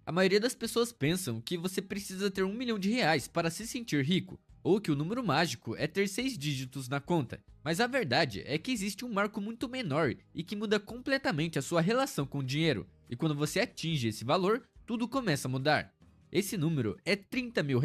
A maioria das pessoas pensam que você precisa ter R$ 1 milhão para se sentir rico, ou que o número mágico é ter 6 dígitos na conta. Mas a verdade é que existe um marco muito menor e que muda completamente a sua relação com o dinheiro. E quando você atinge esse valor, tudo começa a mudar. Esse número é R$ 30 mil.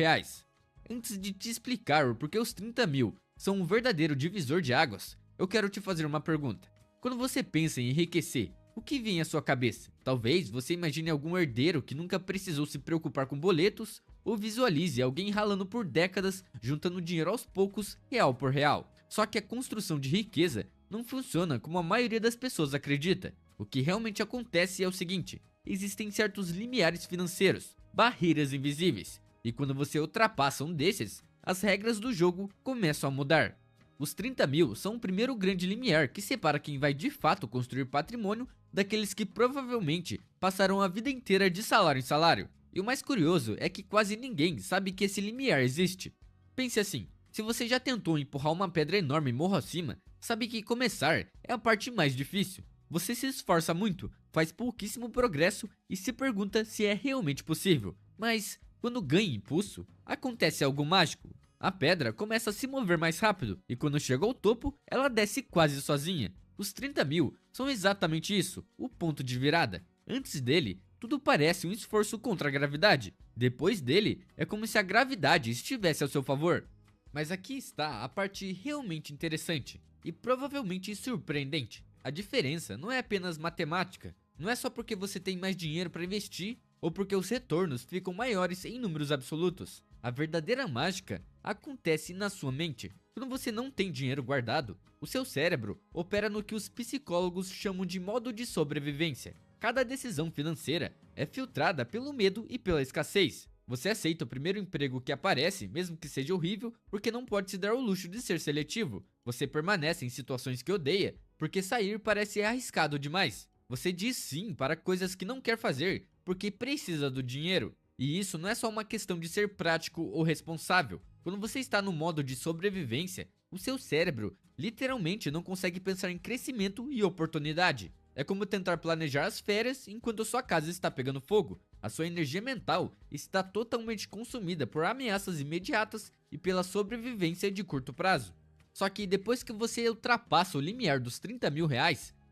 Antes de te explicar o porquê os 30 mil são um verdadeiro divisor de águas, eu quero te fazer uma pergunta. Quando você pensa em enriquecer, o que vem à sua cabeça? Talvez você imagine algum herdeiro que nunca precisou se preocupar com boletos, ou visualize alguém ralando por décadas, juntando dinheiro aos poucos, real por real. Só que a construção de riqueza não funciona como a maioria das pessoas acredita. O que realmente acontece é o seguinte: existem certos limiares financeiros, barreiras invisíveis, e quando você ultrapassa um desses, as regras do jogo começam a mudar. Os 30 mil são o primeiro grande limiar que separa quem vai de fato construir patrimônio daqueles que provavelmente passarão a vida inteira de salário em salário. E o mais curioso é que quase ninguém sabe que esse limiar existe. Pense assim: se você já tentou empurrar uma pedra enorme morro acima, sabe que começar é a parte mais difícil. Você se esforça muito, faz pouquíssimo progresso e se pergunta se é realmente possível. Mas quando ganha impulso, acontece algo mágico. A pedra começa a se mover mais rápido e quando chega ao topo, ela desce quase sozinha. Os 30 mil são exatamente isso, o ponto de virada. Antes dele, tudo parece um esforço contra a gravidade. Depois dele, é como se a gravidade estivesse ao seu favor. Mas aqui está a parte realmente interessante e provavelmente surpreendente. A diferença não é apenas matemática. Não é só porque você tem mais dinheiro para investir ou porque os retornos ficam maiores em números absolutos. A verdadeira mágica acontece na sua mente. Quando você não tem dinheiro guardado, o seu cérebro opera no que os psicólogos chamam de modo de sobrevivência. Cada decisão financeira é filtrada pelo medo e pela escassez. Você aceita o primeiro emprego que aparece, mesmo que seja horrível, porque não pode se dar o luxo de ser seletivo. Você permanece em situações que odeia, porque sair parece arriscado demais. Você diz sim para coisas que não quer fazer, porque precisa do dinheiro. E isso não é só uma questão de ser prático ou responsável. Quando você está no modo de sobrevivência, o seu cérebro literalmente não consegue pensar em crescimento e oportunidade. É como tentar planejar as férias enquanto sua casa está pegando fogo. A sua energia mental está totalmente consumida por ameaças imediatas e pela sobrevivência de curto prazo. Só que depois que você ultrapassa o limiar dos R$ 30 mil,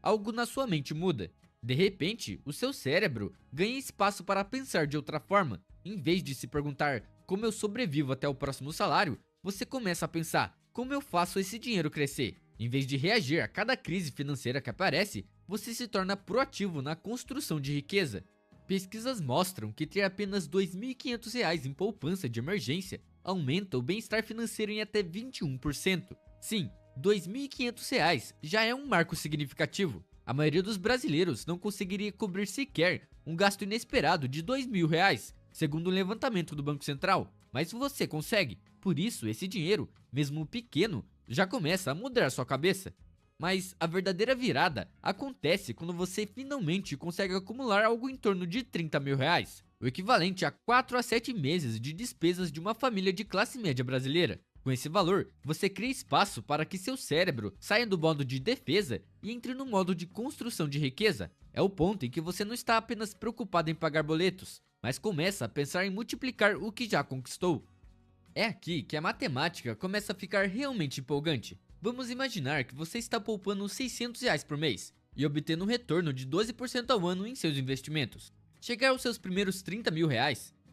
algo na sua mente muda. De repente, o seu cérebro ganha espaço para pensar de outra forma. Em vez de se perguntar como eu sobrevivo até o próximo salário, você começa a pensar como eu faço esse dinheiro crescer. Em vez de reagir a cada crise financeira que aparece, você se torna proativo na construção de riqueza. Pesquisas mostram que ter apenas R$ 2.500 em poupança de emergência aumenta o bem-estar financeiro em até 21%. Sim, R$ 2.500 já é um marco significativo. A maioria dos brasileiros não conseguiria cobrir sequer um gasto inesperado de R$ 2.000, segundo um levantamento do Banco Central. Mas você consegue. Por isso, esse dinheiro, mesmo pequeno, já começa a mudar sua cabeça. Mas a verdadeira virada acontece quando você finalmente consegue acumular algo em torno de R$ 30 mil, o equivalente a 4 a 7 meses de despesas de uma família de classe média brasileira. Com esse valor, você cria espaço para que seu cérebro saia do modo de defesa e entre no modo de construção de riqueza. É o ponto em que você não está apenas preocupado em pagar boletos, mas começa a pensar em multiplicar o que já conquistou. É aqui que a matemática começa a ficar realmente empolgante. Vamos imaginar que você está poupando R$ 600 por mês e obtendo um retorno de 12% ao ano em seus investimentos. Chegar aos seus primeiros R$ 30 mil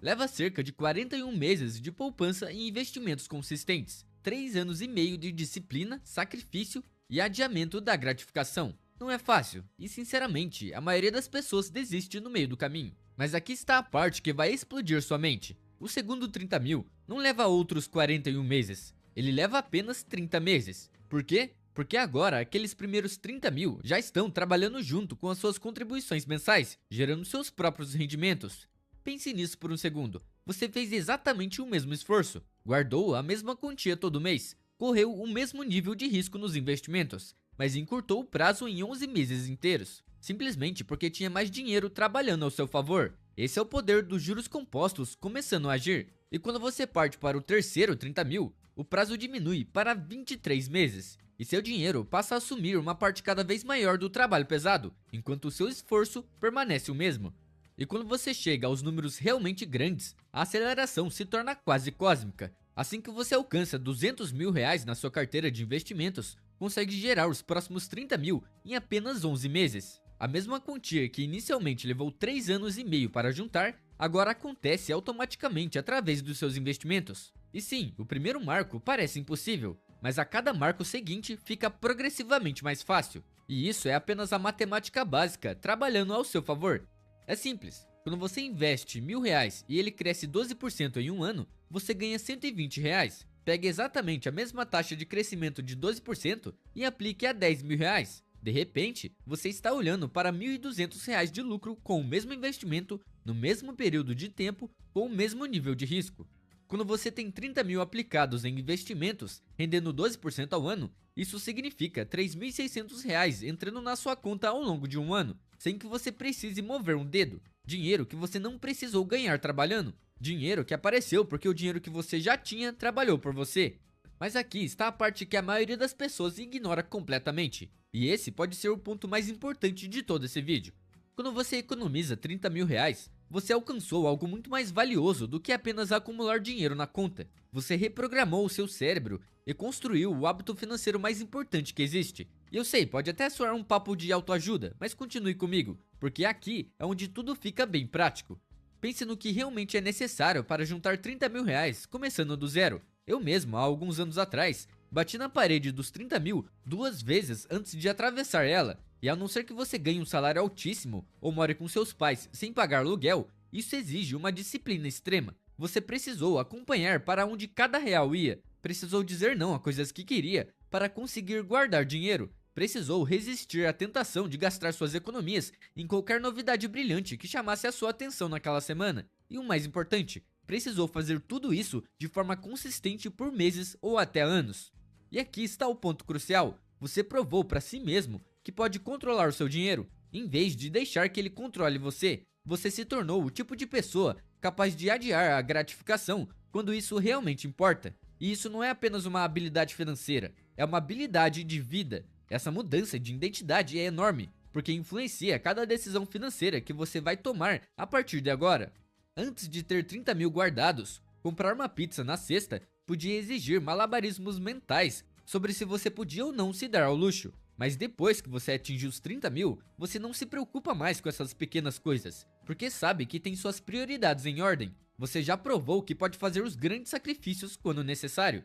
leva cerca de 41 meses de poupança e investimentos consistentes, 3 anos e meio de disciplina, sacrifício e adiamento da gratificação. Não é fácil e, sinceramente, a maioria das pessoas desiste no meio do caminho. Mas aqui está a parte que vai explodir sua mente. O segundo 30 mil não leva outros 41 meses, ele leva apenas 30 meses. Por quê? Porque agora aqueles primeiros 30 mil já estão trabalhando junto com as suas contribuições mensais, gerando seus próprios rendimentos. Pense nisso por um segundo. Você fez exatamente o mesmo esforço, guardou a mesma quantia todo mês, correu o mesmo nível de risco nos investimentos, mas encurtou o prazo em 11 meses inteiros, simplesmente porque tinha mais dinheiro trabalhando ao seu favor. Esse é o poder dos juros compostos começando a agir. E quando você parte para o terceiro 30 mil, o prazo diminui para 23 meses. E seu dinheiro passa a assumir uma parte cada vez maior do trabalho pesado, enquanto o seu esforço permanece o mesmo. E quando você chega aos números realmente grandes, a aceleração se torna quase cósmica. Assim que você alcança R$ 200.000 na sua carteira de investimentos, consegue gerar os próximos 30 mil em apenas 11 meses. A mesma quantia que inicialmente levou 3 anos e meio para juntar, agora acontece automaticamente através dos seus investimentos. E sim, o primeiro marco parece impossível, mas a cada marco seguinte fica progressivamente mais fácil. E isso é apenas a matemática básica trabalhando ao seu favor. É simples, quando você investe R$ 1.000 e ele cresce 12% em um ano, você ganha R$ 120. Pegue exatamente a mesma taxa de crescimento de 12% e aplique a R$ 10.000. De repente, você está olhando para R$ 1.200 de lucro com o mesmo investimento, no mesmo período de tempo, com o mesmo nível de risco. Quando você tem 30 mil aplicados em investimentos, rendendo 12% ao ano, isso significa R$ 3.600 entrando na sua conta ao longo de um ano, sem que você precise mover um dedo. Dinheiro que você não precisou ganhar trabalhando. Dinheiro que apareceu porque o dinheiro que você já tinha trabalhou por você. Mas aqui está a parte que a maioria das pessoas ignora completamente. E esse pode ser o ponto mais importante de todo esse vídeo. Quando você economiza R$ 30.000, você alcançou algo muito mais valioso do que apenas acumular dinheiro na conta. Você reprogramou o seu cérebro e construiu o hábito financeiro mais importante que existe. E eu sei, pode até soar um papo de autoajuda, mas continue comigo, porque aqui é onde tudo fica bem prático. Pense no que realmente é necessário para juntar R$ 30.000, começando do zero. Eu mesmo, há alguns anos atrás, bati na parede dos 30 mil 2 vezes antes de atravessar ela. E a não ser que você ganhe um salário altíssimo ou more com seus pais sem pagar aluguel, isso exige uma disciplina extrema. Você precisou acompanhar para onde cada real ia, precisou dizer não a coisas que queria para conseguir guardar dinheiro, precisou resistir à tentação de gastar suas economias em qualquer novidade brilhante que chamasse a sua atenção naquela semana. E o mais importante, precisou fazer tudo isso de forma consistente por meses ou até anos. E aqui está o ponto crucial, você provou para si mesmo que pode controlar o seu dinheiro, em vez de deixar que ele controle você. Você se tornou o tipo de pessoa capaz de adiar a gratificação quando isso realmente importa. E isso não é apenas uma habilidade financeira, é uma habilidade de vida. Essa mudança de identidade é enorme, porque influencia cada decisão financeira que você vai tomar a partir de agora. Antes de ter 30 mil guardados, comprar uma pizza na sexta podia exigir malabarismos mentais sobre se você podia ou não se dar ao luxo. Mas depois que você atingir os 30 mil, você não se preocupa mais com essas pequenas coisas, porque sabe que tem suas prioridades em ordem. Você já provou que pode fazer os grandes sacrifícios quando necessário.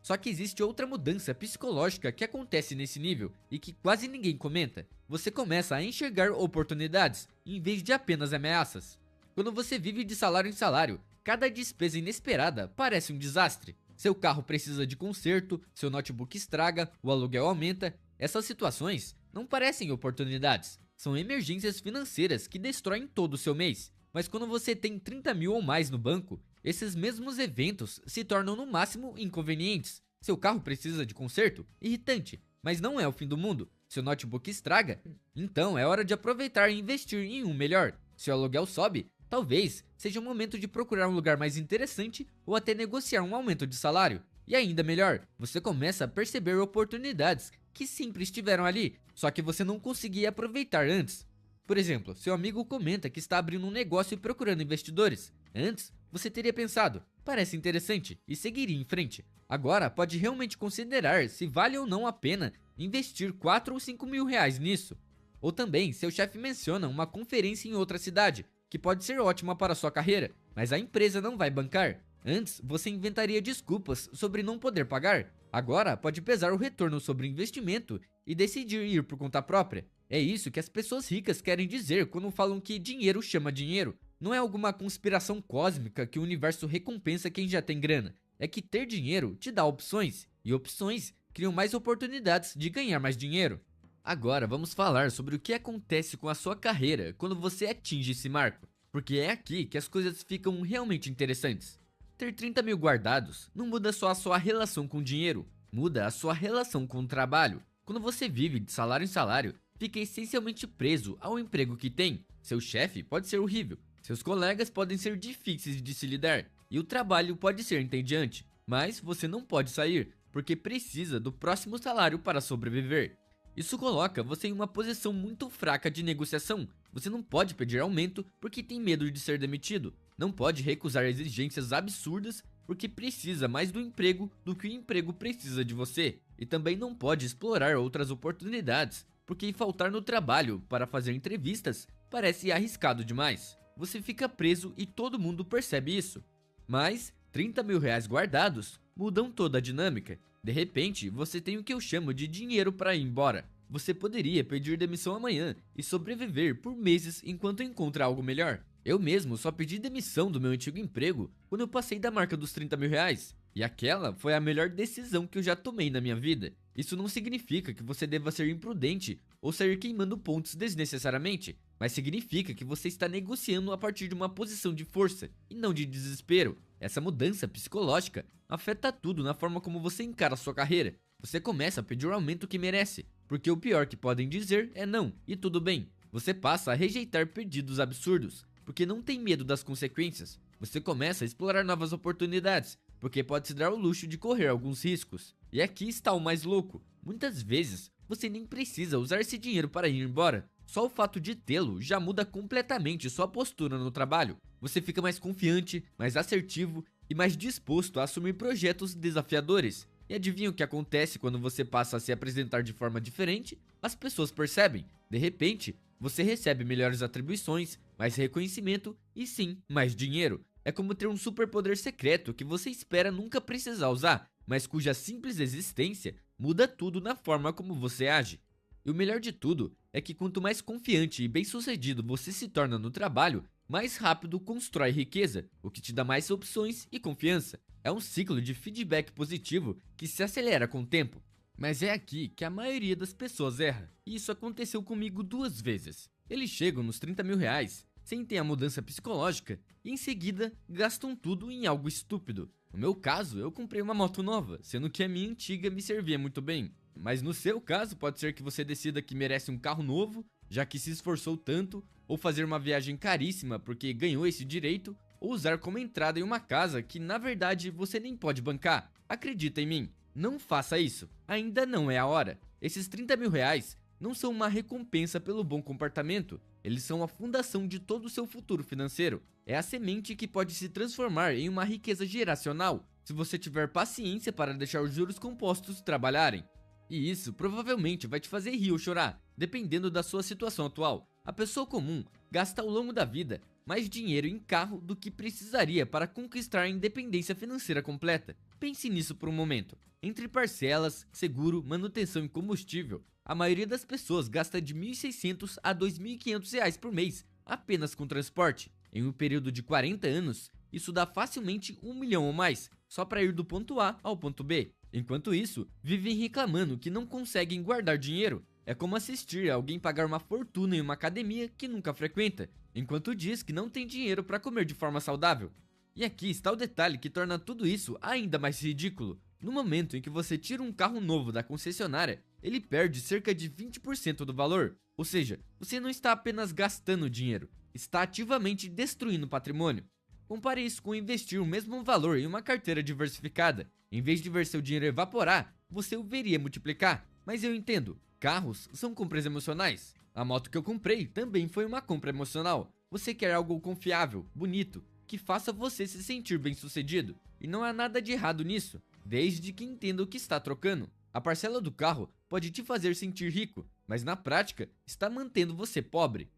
Só que existe outra mudança psicológica que acontece nesse nível e que quase ninguém comenta. Você começa a enxergar oportunidades, em vez de apenas ameaças. Quando você vive de salário em salário, cada despesa inesperada parece um desastre. Seu carro precisa de conserto, seu notebook estraga, o aluguel aumenta. Essas situações não parecem oportunidades, são emergências financeiras que destroem todo o seu mês. Mas quando você tem 30 mil ou mais no banco, esses mesmos eventos se tornam no máximo inconvenientes. Seu carro precisa de conserto? Irritante, mas não é o fim do mundo. Seu notebook estraga? Então é hora de aproveitar e investir em um melhor. Seu aluguel sobe? Talvez seja o momento de procurar um lugar mais interessante ou até negociar um aumento de salário. E ainda melhor, você começa a perceber oportunidades que sempre estiveram ali, só que você não conseguia aproveitar antes. Por exemplo, seu amigo comenta que está abrindo um negócio e procurando investidores. Antes, você teria pensado, parece interessante, e seguiria em frente. Agora, pode realmente considerar se vale ou não a pena investir 4 ou 5 mil reais nisso. Ou também, seu chefe menciona uma conferência em outra cidade, que pode ser ótima para sua carreira, mas a empresa não vai bancar. Antes, você inventaria desculpas sobre não poder pagar. Agora, pode pesar o retorno sobre o investimento e decidir ir por conta própria. É isso que as pessoas ricas querem dizer quando falam que dinheiro chama dinheiro. Não é alguma conspiração cósmica que o universo recompensa quem já tem grana. É que ter dinheiro te dá opções, e opções criam mais oportunidades de ganhar mais dinheiro. Agora vamos falar sobre o que acontece com a sua carreira quando você atinge esse marco, porque é aqui que as coisas ficam realmente interessantes. Ter 30 mil guardados não muda só a sua relação com o dinheiro, muda a sua relação com o trabalho. Quando você vive de salário em salário, fica essencialmente preso ao emprego que tem. Seu chefe pode ser horrível, seus colegas podem ser difíceis de se lidar, e o trabalho pode ser entediante, mas você não pode sair, porque precisa do próximo salário para sobreviver. Isso coloca você em uma posição muito fraca de negociação. Você não pode pedir aumento porque tem medo de ser demitido. Não pode recusar exigências absurdas porque precisa mais do emprego do que o emprego precisa de você. E também não pode explorar outras oportunidades, porque faltar no trabalho para fazer entrevistas parece arriscado demais. Você fica preso e todo mundo percebe isso. Mas 30 mil reais guardados mudam toda a dinâmica. De repente, você tem o que eu chamo de dinheiro para ir embora. Você poderia pedir demissão amanhã e sobreviver por meses enquanto encontra algo melhor. Eu mesmo só pedi demissão do meu antigo emprego quando eu passei da marca dos 30 mil reais. E aquela foi a melhor decisão que eu já tomei na minha vida. Isso não significa que você deva ser imprudente ou sair queimando pontos desnecessariamente, mas significa que você está negociando a partir de uma posição de força e não de desespero. Essa mudança psicológica afeta tudo na forma como você encara a sua carreira. Você começa a pedir o aumento que merece, porque o pior que podem dizer é não, e tudo bem. Você passa a rejeitar pedidos absurdos, porque não tem medo das consequências. Você começa a explorar novas oportunidades, porque pode se dar o luxo de correr alguns riscos. E aqui está o mais louco: muitas vezes você nem precisa usar esse dinheiro para ir embora. Só o fato de tê-lo já muda completamente sua postura no trabalho. Você fica mais confiante, mais assertivo e mais disposto a assumir projetos desafiadores. E adivinha o que acontece quando você passa a se apresentar de forma diferente? As pessoas percebem. De repente, você recebe melhores atribuições, mais reconhecimento e sim, mais dinheiro. É como ter um superpoder secreto que você espera nunca precisar usar, mas cuja simples existência muda tudo na forma como você age. E o melhor de tudo é que quanto mais confiante e bem-sucedido você se torna no trabalho, mais rápido constrói riqueza, o que te dá mais opções e confiança. É um ciclo de feedback positivo que se acelera com o tempo. Mas é aqui que a maioria das pessoas erra, e isso aconteceu comigo 2 vezes. Eles chegam nos 30 mil reais, sem ter a mudança psicológica, e em seguida gastam tudo em algo estúpido. No meu caso, eu comprei uma moto nova, sendo que a minha antiga me servia muito bem. Mas no seu caso, pode ser que você decida que merece um carro novo, já que se esforçou tanto, ou fazer uma viagem caríssima porque ganhou esse direito, ou usar como entrada em uma casa que na verdade você nem pode bancar. Acredita em mim, não faça isso, ainda não é a hora. Esses 30 mil reais não são uma recompensa pelo bom comportamento, eles são a fundação de todo o seu futuro financeiro. É a semente que pode se transformar em uma riqueza geracional, se você tiver paciência para deixar os juros compostos trabalharem. E isso provavelmente vai te fazer rir ou chorar, dependendo da sua situação atual. A pessoa comum gasta ao longo da vida mais dinheiro em carro do que precisaria para conquistar a independência financeira completa. Pense nisso por um momento. Entre parcelas, seguro, manutenção e combustível, a maioria das pessoas gasta de R$ 1.600 a R$ 2.500 por mês apenas com transporte. Em um período de 40 anos, isso dá facilmente 1 milhão ou mais, só para ir do ponto A ao ponto B. Enquanto isso, vivem reclamando que não conseguem guardar dinheiro. É como assistir a alguém pagar uma fortuna em uma academia que nunca frequenta, enquanto diz que não tem dinheiro para comer de forma saudável. E aqui está o detalhe que torna tudo isso ainda mais ridículo. No momento em que você tira um carro novo da concessionária, ele perde cerca de 20% do valor. Ou seja, você não está apenas gastando dinheiro, está ativamente destruindo patrimônio. Compare isso com investir o mesmo valor em uma carteira diversificada. Em vez de ver seu dinheiro evaporar, você o veria multiplicar. Mas eu entendo, carros são compras emocionais. A moto que eu comprei também foi uma compra emocional. Você quer algo confiável, bonito, que faça você se sentir bem-sucedido. E não há nada de errado nisso, desde que entenda o que está trocando. A parcela do carro pode te fazer sentir rico, mas na prática está mantendo você pobre.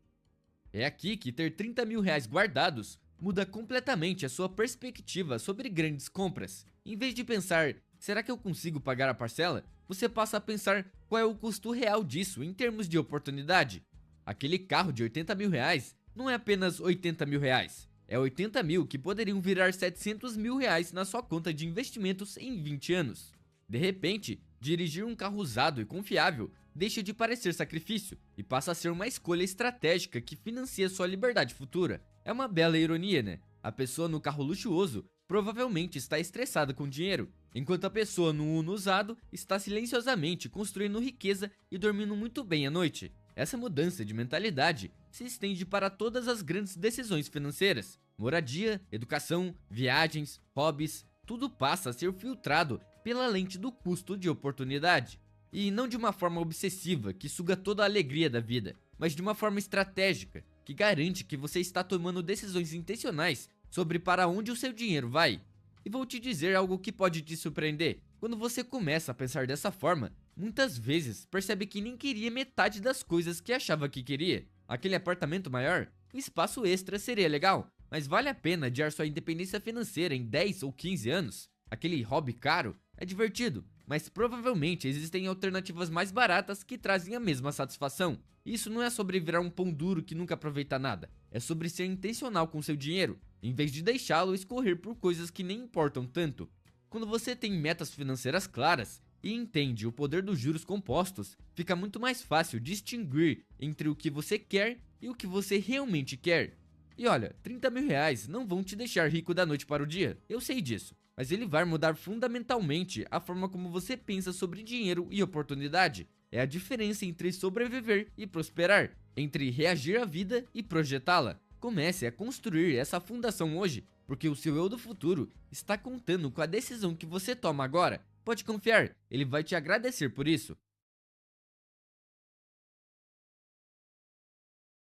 É aqui que ter 30 mil reais guardados muda completamente a sua perspectiva sobre grandes compras. Em vez de pensar, será que eu consigo pagar a parcela? Você passa a pensar qual é o custo real disso em termos de oportunidade. Aquele carro de 80 mil reais não é apenas 80 mil reais. É 80 mil que poderiam virar 700 mil reais na sua conta de investimentos em 20 anos. De repente, dirigir um carro usado e confiável deixa de parecer sacrifício e passa a ser uma escolha estratégica que financia sua liberdade futura. É uma bela ironia, né? A pessoa no carro luxuoso provavelmente está estressada com dinheiro, enquanto a pessoa no Uno usado está silenciosamente construindo riqueza e dormindo muito bem à noite. Essa mudança de mentalidade se estende para todas as grandes decisões financeiras. Moradia, educação, viagens, hobbies, tudo passa a ser filtrado pela lente do custo de oportunidade. E não de uma forma obsessiva que suga toda a alegria da vida, mas de uma forma estratégica, que garante que você está tomando decisões intencionais sobre para onde o seu dinheiro vai. E vou te dizer algo que pode te surpreender. Quando você começa a pensar dessa forma, muitas vezes percebe que nem queria metade das coisas que achava que queria. Aquele apartamento maior, um espaço extra seria legal, mas vale a pena adiar sua independência financeira em 10 ou 15 anos? Aquele hobby caro é divertido, mas provavelmente existem alternativas mais baratas que trazem a mesma satisfação. Isso não é sobre virar um pão duro que nunca aproveita nada, é sobre ser intencional com seu dinheiro, em vez de deixá-lo escorrer por coisas que nem importam tanto. Quando você tem metas financeiras claras e entende o poder dos juros compostos, fica muito mais fácil distinguir entre o que você quer e o que você realmente quer. E olha, 30 mil reais não vão te deixar rico da noite para o dia, eu sei disso, mas ele vai mudar fundamentalmente a forma como você pensa sobre dinheiro e oportunidade. É a diferença entre sobreviver e prosperar, entre reagir à vida e projetá-la. Comece a construir essa fundação hoje, porque o seu eu do futuro está contando com a decisão que você toma agora. Pode confiar, ele vai te agradecer por isso.